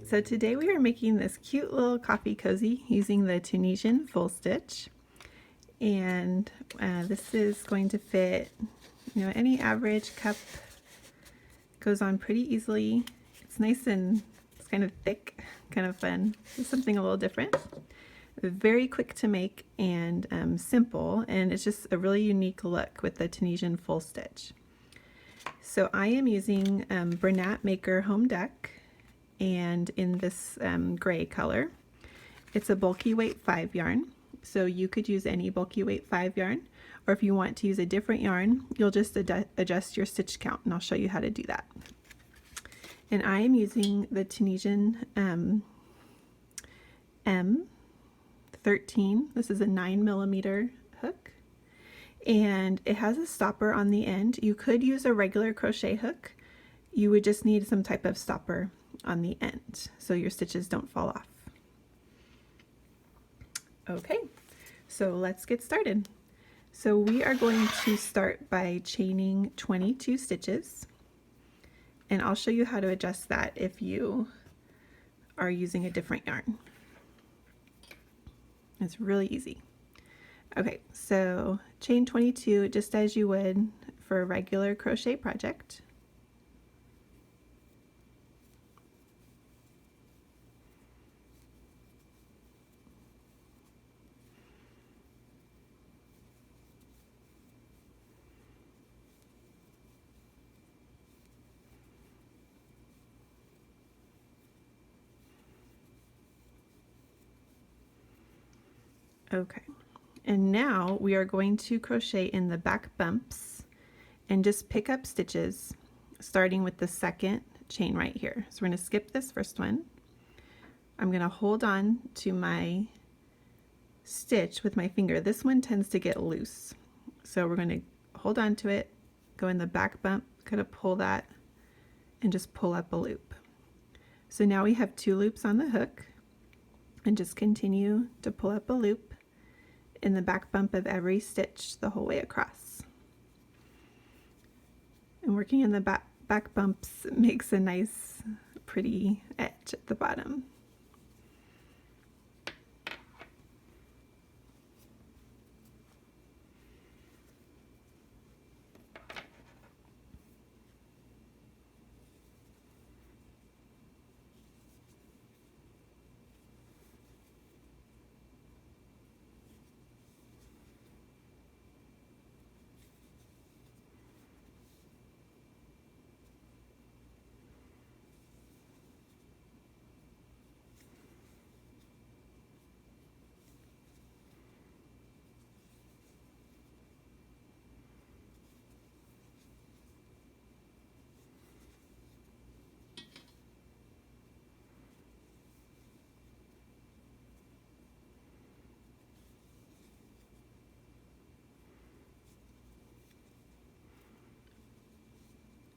So today we are making this cute little coffee cozy using the Tunisian full stitch, and this is going to fit, any average cup. Goes on pretty easily. It's nice and it's kind of thick, kind of fun. It's something a little different. Very quick to make and simple, and it's just a really unique look with the Tunisian full stitch. So I am using Bernat Maker Home Deck, and in this gray color. It's a bulky weight 5 yarn, so you could use any bulky weight 5 yarn, or if you want to use a different yarn, you'll just adjust your stitch count, and I'll show you how to do that. And I am using the Tunisian M13. This is a 9mm hook, and it has a stopper on the end. You could use a regular crochet hook. You would just need some type of stopper on the end so your stitches don't fall off. Okay, so let's get started. So we are going to start by chaining 22 stitches, and I'll show you how to adjust that if you are using a different yarn. It's really easy. Okay, so chain 22 just as you would for a regular crochet project. Okay, and now we are going to crochet in the back bumps and just pick up stitches starting with the second chain right here. So we're going to skip this first one. I'm going to hold on to my stitch with my finger. This one tends to get loose, so we're going to hold on to it, go in the back bump, kind of pull that, and just pull up a loop. So now we have 2 loops on the hook, and just continue to pull up a loop in the back bump of every stitch the whole way across. And working in the back bumps makes a nice pretty edge at the bottom.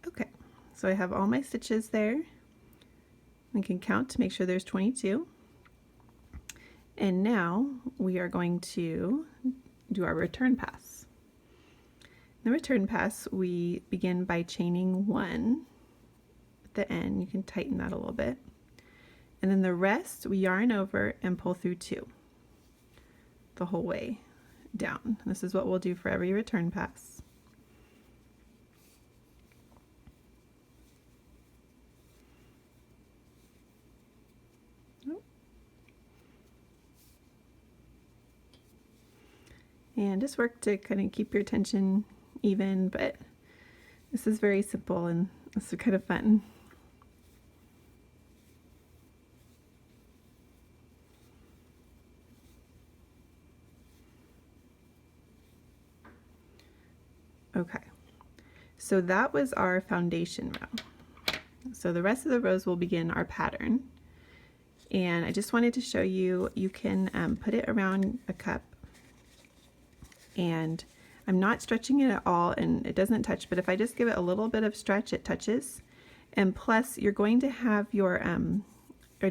Okay, so I have all my stitches there. We can count to make sure there's 22. And now we are going to do our return pass. The return pass, we begin by chaining 1 at the end. You can tighten that a little bit. And then the rest we yarn over and pull through 2 the whole way down. This is what we'll do for every return pass. And just work to kind of keep your tension even, but this is very simple and this is kind of fun. Okay, so that was our foundation row. So the rest of the rows will begin our pattern. And I just wanted to show you, you can put it around a cup, and I'm not stretching it at all and it doesn't touch, but if I just give it a little bit of stretch, it touches. And plus you're going to have your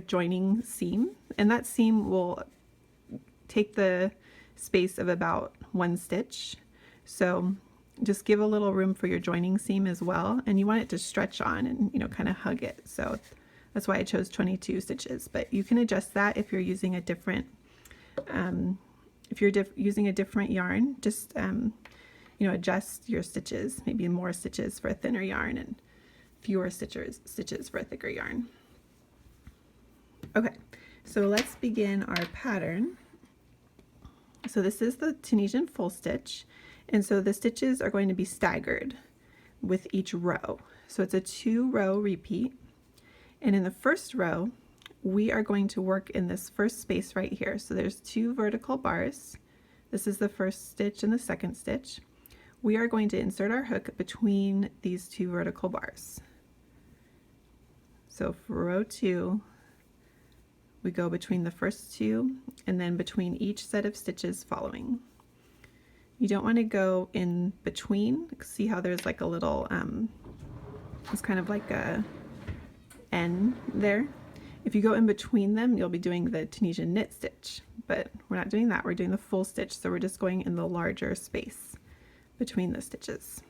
joining seam, and that seam will take the space of about 1 stitch. So just give a little room for your joining seam as well, and you want it to stretch on and kind of hug it. So That's why I chose 22 stitches, but you can adjust that if you're using a different, using a different yarn. Just, you know, adjust your stitches, maybe more stitches for a thinner yarn and fewer stitches for a thicker yarn. Okay, so let's begin our pattern. So this is the Tunisian full stitch, and so the stitches are going to be staggered with each row. So it's a 2-row repeat, and in the first row we are going to work in this first space right here. So there's 2 vertical bars. This is the first stitch and the second stitch. We are going to insert our hook between these 2 vertical bars. So for row 2, we go between the first 2 and then between each set of stitches following. You don't want to go in between. See how there's like a little, it's kind of like a N there. If you go in between them, you'll be doing the Tunisian knit stitch, but we're not doing that. We're doing the full stitch, so we're just going in the larger space between the stitches.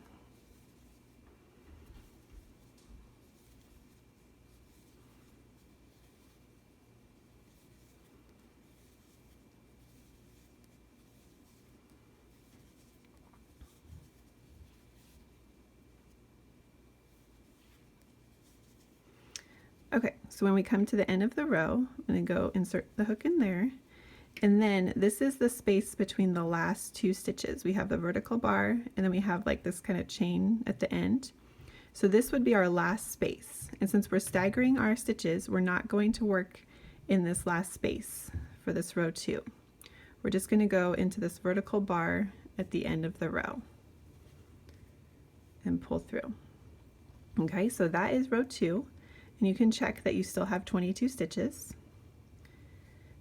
Okay, so when we come to the end of the row, I'm going to go insert the hook in there, and then this is the space between the last 2 stitches. We have the vertical bar, and then we have like this kind of chain at the end. So this would be our last space, and since we're staggering our stitches, we're not going to work in this last space for this row 2. We're just going to go into this vertical bar at the end of the row and pull through. Okay, so that is row 2. And you can check that you still have 22 stitches.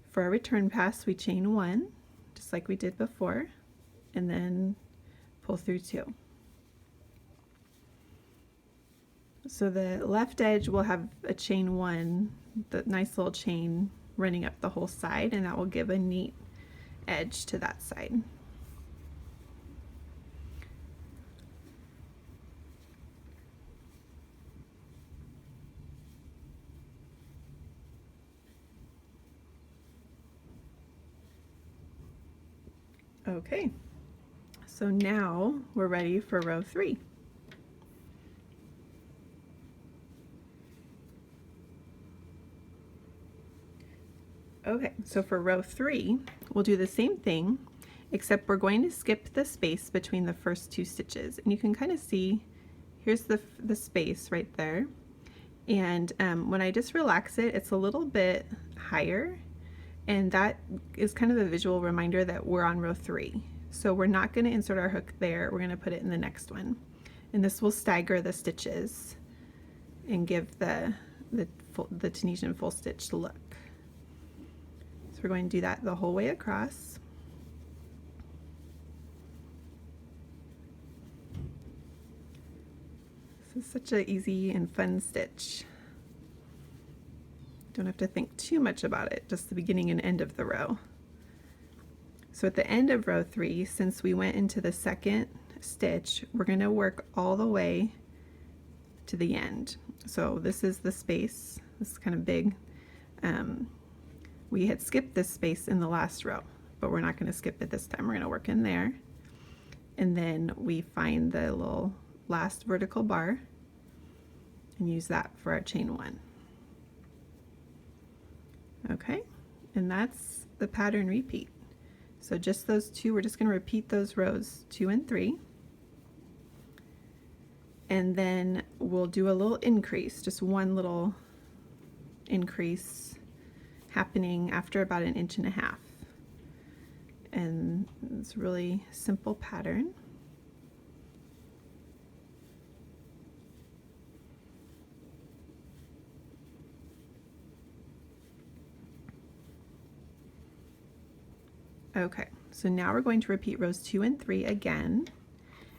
For our return pass, we chain 1, just like we did before, and then pull through 2. So the left edge will have a chain 1, the nice little chain running up the whole side, and that will give a neat edge to that side. Okay, so now we're ready for row 3. Okay, so for row 3, we'll do the same thing, except we're going to skip the space between the first 2 stitches. And you can kind of see, here's the space right there. And when I just relax it, it's a little bit higher. And that is kind of a visual reminder that we're on row 3. So we're not going to insert our hook there, we're going to put it in the next one. And this will stagger the stitches and give the Tunisian full stitch look. So we're going to do that the whole way across. This is such an easy and fun stitch. Don't have to think too much about it, just the beginning and end of the row. So at the end of row 3, since we went into the second stitch, we're going to work all the way to the end. So this is the space. This is kind of big. We had skipped this space in the last row, but we're not going to skip it this time. We're going to work in there, and then we find the little last vertical bar and use that for our chain 1. Okay, and that's the pattern repeat. So just those 2, we're just going to repeat those rows 2 and 3, and then we'll do a little increase, just one little increase happening after about 1.5 inches. And it's a really simple pattern. Okay, so now we're going to repeat rows 2 and 3 again.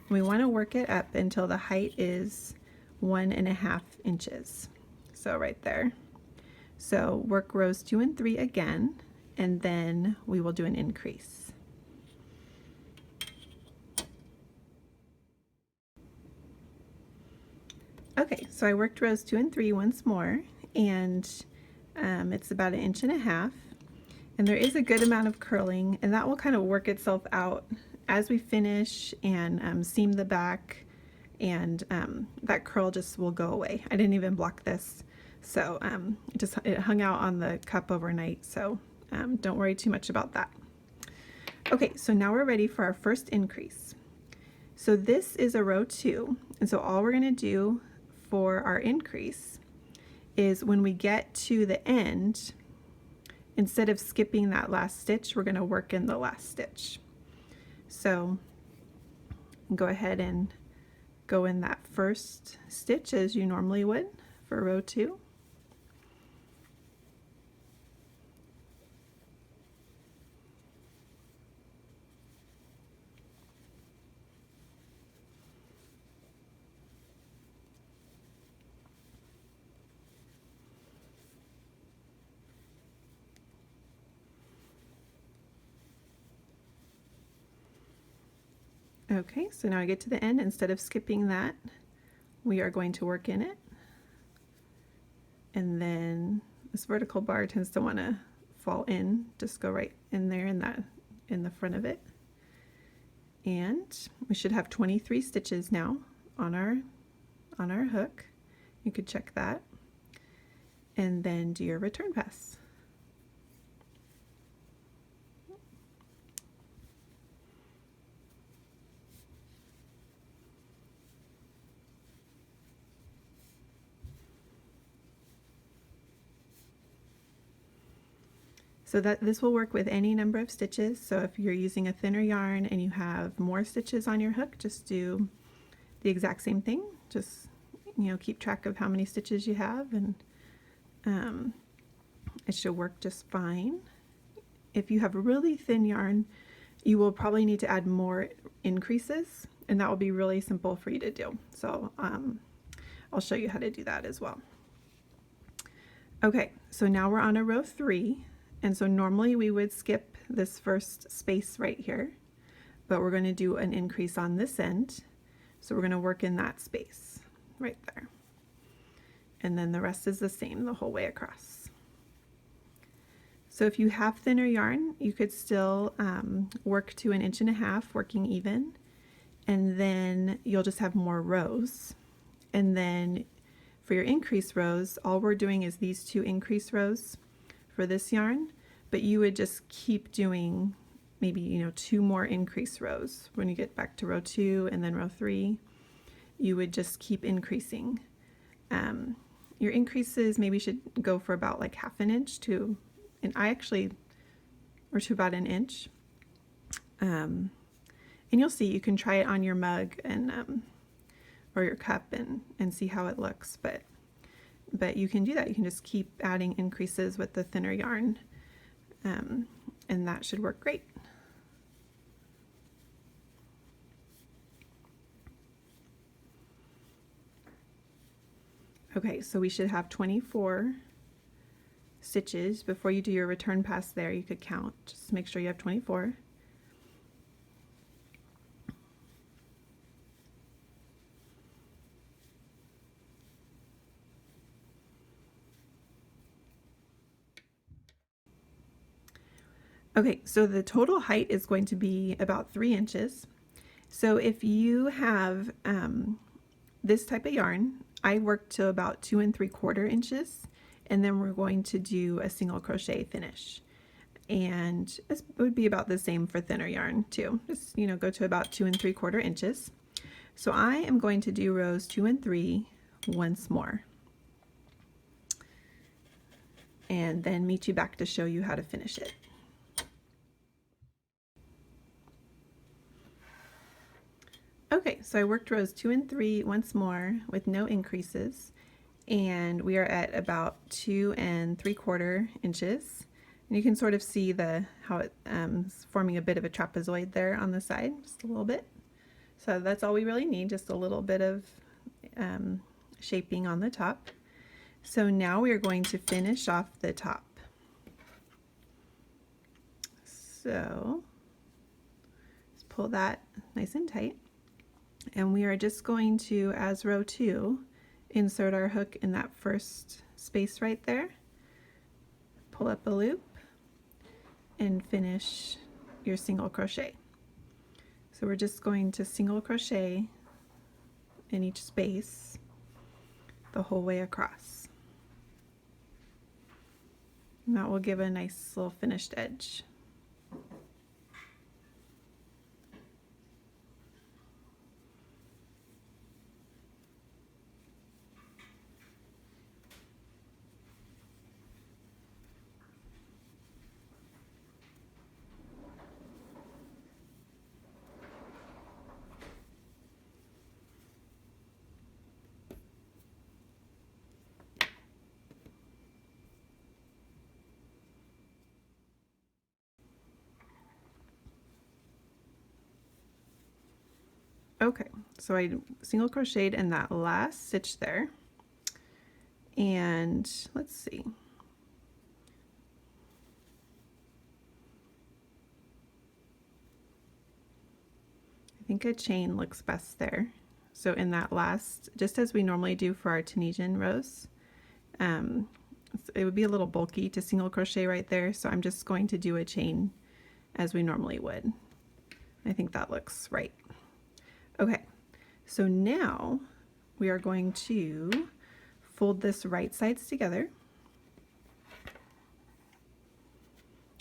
We want to work it up until the height is 1.5 inches. So right there. So work rows 2 and 3 again, and then we will do an increase. Okay, so I worked rows 2 and 3 once more, and it's about 1.5 inches. And there is a good amount of curling, and that will kind of work itself out as we finish and seam the back, and that curl just will go away. I didn't even block this, so it hung out on the cup overnight, so don't worry too much about that. Okay, so now we're ready for our first increase. So this is a row 2, and so all we're going to do for our increase is when we get to the end, instead of skipping that last stitch, we're going to work in the last stitch. So go ahead and go in that first stitch as you normally would for row 2. Okay, so now I get to the end. Instead of skipping that, we are going to work in it. And then this vertical bar tends to want to fall in. Just go right in there in the front of it. And we should have 23 stitches now on our hook. You could check that. And then do your return pass. So that this will work with any number of stitches. So if you're using a thinner yarn and you have more stitches on your hook, just do the exact same thing. Just, you know, keep track of how many stitches you have, and it should work just fine. If you have really thin yarn, you will probably need to add more increases, and that will be really simple for you to do. So I'll show you how to do that as well. Okay, so now we're on a row 3. And so normally we would skip this first space right here, but we're going to do an increase on this end. So we're going to work in that space right there. And then the rest is the same the whole way across. So if you have thinner yarn, you could still work to 1.5 inches, working even, and then you'll just have more rows. And then for your increase rows, all we're doing is these 2 increase rows for this yarn, but you would just keep doing maybe, you know, 2 more increase rows. When you get back to row 2 and then row 3, you would just keep increasing. Your increases maybe should go for about like 1/2 inch to, and I actually, or to about 1 inch. And you'll see, you can try it on your mug and or your cup and see how it looks, but you can do that. You can just keep adding increases with the thinner yarn, and that should work great. Okay, so we should have 24 stitches. Before you do your return pass there, you could count. Just make sure you have 24. Okay, so the total height is going to be about 3 inches. So if you have this type of yarn, I work to about 2 3/4 inches, and then we're going to do a single crochet finish. And it would be about the same for thinner yarn too. Just, you know, go to about 2 3/4 inches. So I am going to do rows 2 and 3 once more, and then meet you back to show you how to finish it. Okay, so I worked rows 2 and 3 once more with no increases, and we are at about 2 3/4 inches. And you can sort of see how it is forming a bit of a trapezoid there on the side, just a little bit. So that's all we really need, just a little bit of shaping on the top. So now we are going to finish off the top. So just pull that nice and tight. And we are just going to, as row 2, insert our hook in that first space right there, pull up a loop, and finish your single crochet. So we're just going to single crochet in each space the whole way across. And that will give a nice little finished edge. Okay, so I single crocheted in that last stitch there, and let's see. I think a chain looks best there. So in that last, just as we normally do for our Tunisian rows, it would be a little bulky to single crochet right there, so I'm just going to do a chain as we normally would. I think that looks right. Okay, so now we are going to fold this right sides together.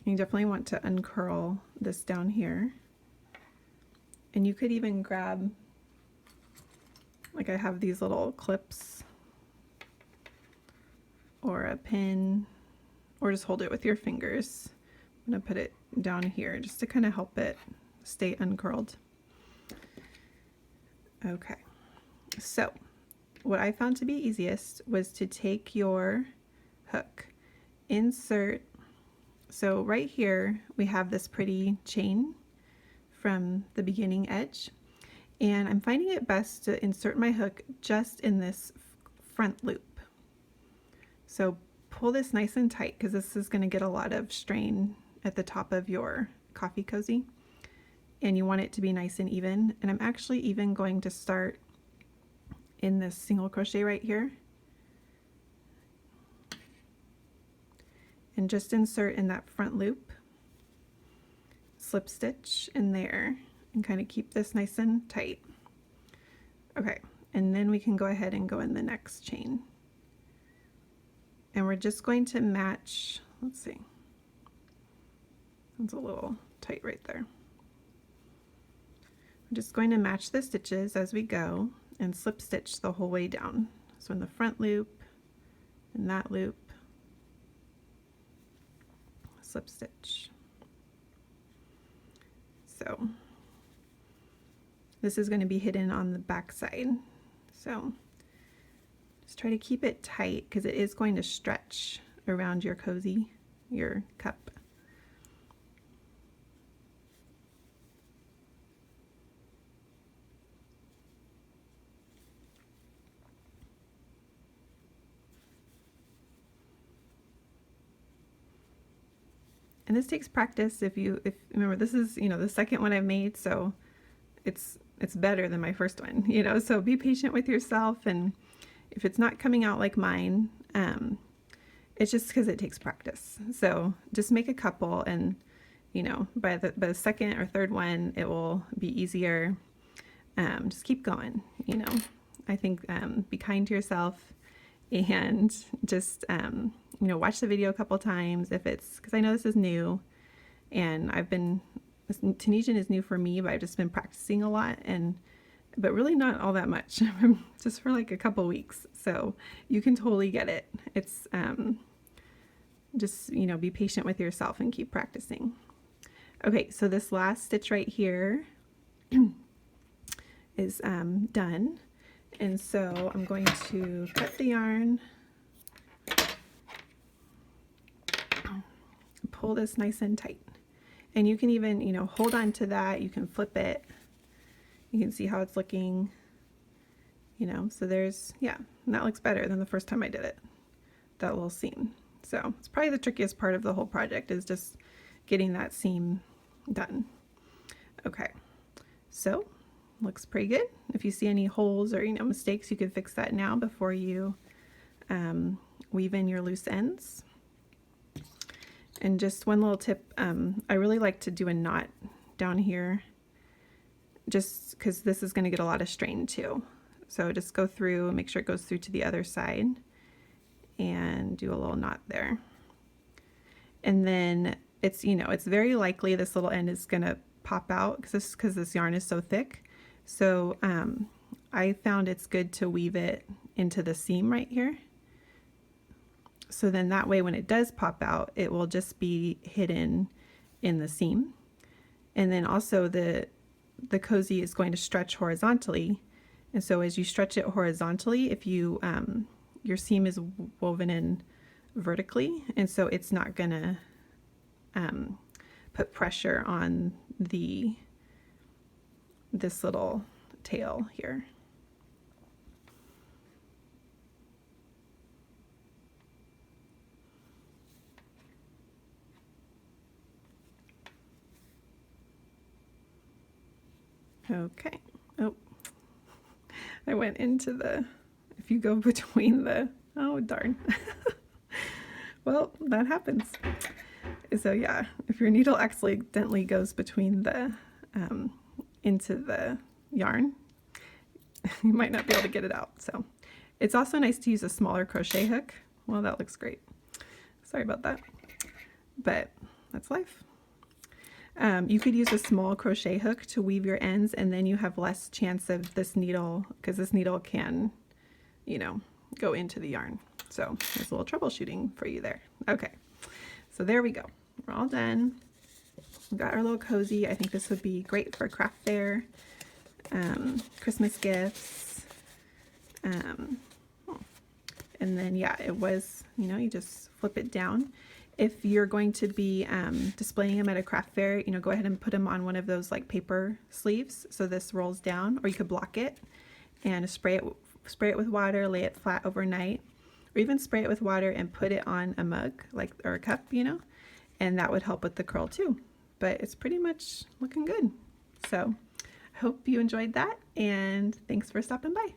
You definitely want to uncurl this down here. And you could even grab, like I have these little clips or a pin, or just hold it with your fingers. I'm gonna put it down here just to kind of help it stay uncurled. Okay, so what I found to be easiest was to take your hook, insert, so right here we have this pretty chain from the beginning edge, and I'm finding it best to insert my hook just in this front loop. So pull this nice and tight because this is going to get a lot of strain at the top of your coffee cozy, and you want it to be nice and even. And I'm actually even going to start in this single crochet right here and just insert in that front loop, slip stitch in there, and kind of keep this nice and tight. Okay, and then we can go ahead and go in the next chain, and we're just going to match, let's see, it's a little tight right there. I'm just going to match the stitches as we go and slip stitch the whole way down. So in the front loop, in that loop, slip stitch. So this is going to be hidden on the back side. So just try to keep it tight because it is going to stretch around your cozy, your cup. And this takes practice. If remember, this is, the second one I've made, so it's better than my first one, so be patient with yourself. And if it's not coming out like mine, it's just because it takes practice. So just make a couple, and by the second or third one it will be easier. Just keep going. I think be kind to yourself, and just watch the video a couple times if it's, because I know this is new, and Tunisian is new for me, but I've just been practicing a lot, but really not all that much, just for like a couple weeks. So you can totally get it. It's just be patient with yourself and keep practicing. Okay, so this last stitch right here is done, and so I'm going to cut the yarn, pull this nice and tight, and you can even hold on to that. You can flip it. You can see how it's looking, so there's, yeah, and that looks better than the first time I did it, that little seam. So it's probably the trickiest part of the whole project, is just getting that seam done. Okay, so looks pretty good. If you see any holes or mistakes, you could fix that now before you weave in your loose ends. And just one little tip, I really like to do a knot down here just because this is going to get a lot of strain too. So just go through and make sure it goes through to the other side and do a little knot there. And then it's, you know, it's very likely this little end is going to pop out because this yarn is so thick. So I found it's good to weave it into the seam right here. So then that way when it does pop out, it will just be hidden in the seam. And then also the cozy is going to stretch horizontally. And so as you stretch it horizontally, if you your seam is woven in vertically, and so it's not gonna put pressure on this little tail here. Okay. Oh, I went into if you go between oh darn. Well, that happens. So yeah, if your needle accidentally goes between into the yarn, you might not be able to get it out. So it's also nice to use a smaller crochet hook. Well, that looks great. Sorry about that, but that's life. You could use a small crochet hook to weave your ends, and then you have less chance of this needle, because this needle can, you know, go into the yarn. So there's a little troubleshooting for you there. Okay, so there we go. We're all done. We've got our little cozy. I think this would be great for craft fair, Christmas gifts. And then yeah, it was, you know, you just flip it down. If you're going to be displaying them at a craft fair, you know, go ahead and put them on one of those like paper sleeves so this rolls down, or you could block it and spray it with water, lay it flat overnight, or even spray it with water and put it on a mug or a cup, you know, and that would help with the curl too. But it's pretty much looking good. So I hope you enjoyed that, and thanks for stopping by.